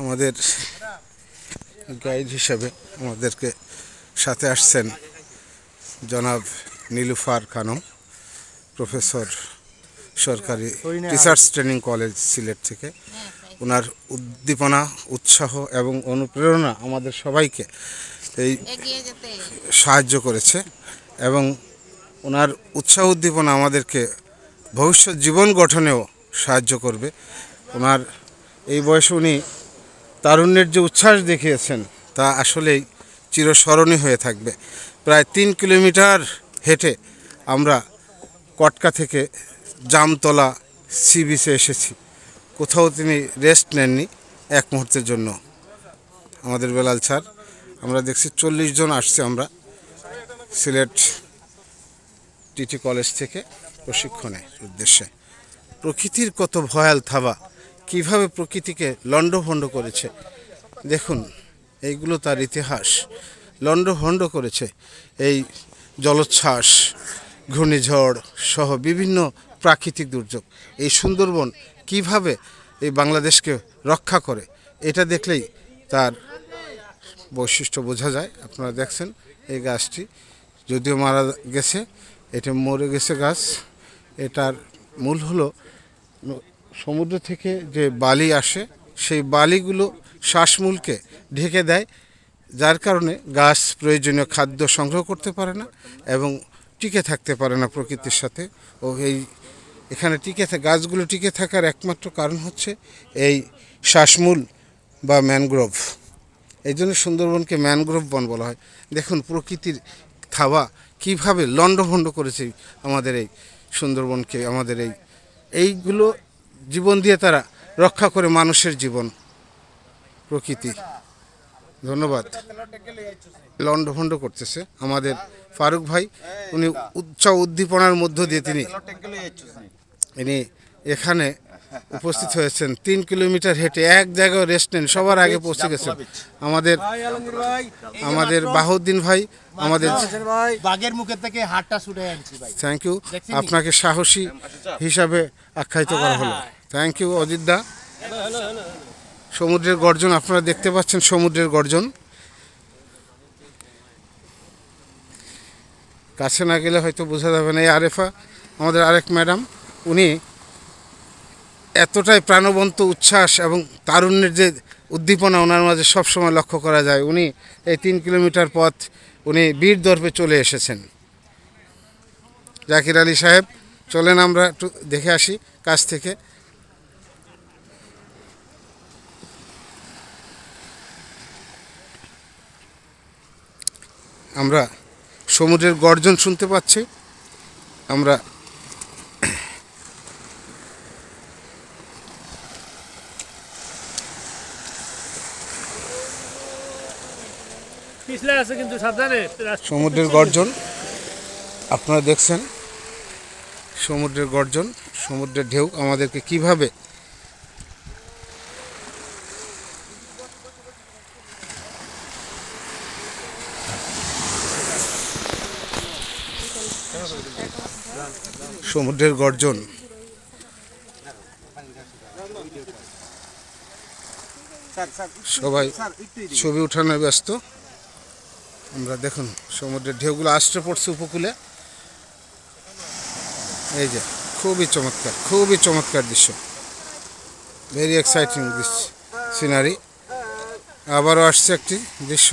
আমাদের গাইড হিসেবে আমাদেরকে সাথে আসছেন জনাব নীলুফার খানম, প্রফেসর, সরকারি টিচার্স ট্রেনিং কলেজ সিলেট থেকে। ওনার উদ্দীপনা, উৎসাহ এবং অনুপ্রেরণা আমাদের সবাইকে এই সাহায্য করেছে এবং ওনার উৎসাহ উদ্দীপনা আমাদেরকে ভবিষ্যৎ জীবন গঠনেও সাহায্য করবে। ওনার এই বয়সে উনি তারুণ্যের যে উচ্ছ্বাস দেখিয়েছেন তা আসলেই চিরস্মরণীয় হয়ে থাকবে। প্রায় 3 কিলোমিটার হেঁটে আমরা কটকা থেকে জামতলা সি বিচে এসেছি। কোথাও তিনি রেস্ট নেননি এক মুহূর্তের জন্য। আমাদের বেলাল স্যার, আমরা দেখছি 40 জন আসছে আমরা সিলেট টিটি কলেজ থেকে প্রশিক্ষণের উদ্দেশ্যে। প্রকৃতির কত ভয়াল থাবা, কিভাবে প্রকৃতিকে লণ্ডভণ্ড করেছে দেখুন। এইগুলো তার ইতিহাস। লণ্ডভণ্ড করেছে এই জলোচ্ছ্বাস, ঘূর্ণিঝড় সহ বিভিন্ন প্রাকৃতিক দুর্যোগ। এই সুন্দরবন কিভাবে এই বাংলাদেশকে রক্ষা করে, এটা দেখলেই তার বৈশিষ্ট্য বোঝা যায়। আপনারা দেখছেন এই গাছটি যদিও মারা গেছে, এটা মরে গেছে গাছ। এটার মূল হলো সমুদ্র থেকে যে বালি আসে, সেই বালিগুলো শ্বাসমূলকে ঢেকে দেয়, যার কারণে গাছ প্রয়োজনীয় খাদ্য সংগ্রহ করতে পারে না এবং টিকে থাকতে পারে না প্রকৃতির সাথে। ও এখানে গাছগুলো টিকে থাকার একমাত্র কারণ হচ্ছে এই শ্বাসমূল বা ম্যানগ্রোভ। এই জন্য সুন্দরবনকে ম্যানগ্রোভ বন বলা হয়। দেখুন প্রকৃতির থাবা কীভাবে লণ্ডভণ্ড করেছে আমাদের এই সুন্দরবনকে। আমাদের এইগুলো জীবন দিয়ে তারা রক্ষা করে মানুষের জীবন, প্রকৃতি। ধন্যবাদ। লণ্ডভণ্ড করতেছে আমাদের ফারুক ভাই। উনি উৎসাহ উদ্দীপনার মধ্য দিয়ে তিনি এখানে উপস্থিত হয়েছেন। 3 কিলোমিটার হেঁটে এক জায়গায় রেস্ট নেন, সবার আগে পৌঁছে গেছেন আমাদের বাহুদ্দিন ভাই। আমাদের বাগের মুখের থেকে হাতটা ছুটে আনছি ভাই। থ্যাংক ইউ, আপনাকে সাহসী হিসাবে আখ্যায়িত করা হলো। থ্যাংক ইউ অজিত দা। সমুদ্রের গর্জন আপনারা দেখতে পাচ্ছেন, সমুদ্রের গর্জন। কাছে না গেলে হয়তো বোঝা যাবে না। এই আরেফা আমাদের আরেক ম্যাডাম, উনি এতটাই প্রাণবন্ত উচ্ছ্বাস এবং তারুণ্যের যে উদ্দীপনা ওনার মাঝে সবসময় লক্ষ্য করা যায়। উনি এই 3 কিলোমিটার পথ উনি বীর দর্পে চলে এসেছেন। জাকির আলী সাহেব, চলেন আমরা একটু দেখে আসি কাছ থেকে। আমরা সমুদ্রের গর্জন শুনতে পাচ্ছি। আমরা সমুদ্রের গর্জন আপনারা দেখছেন, সমুদ্রের গর্জন, সমুদ্রের ঢেউ আমাদেরকে কিভাবে সমুদ্রের গর্জন। সবাই ছবি উঠানোর ব্যস্ত। আমরা দেখুন সমুদ্রের ঢেউগুলো আসতে পড়ছে উপকূলে। এই যে খুবই চমৎকার, খুবই চমৎকার দৃশ্য। Very exciting this scenery. আবারও আসছে একটি দৃশ্য।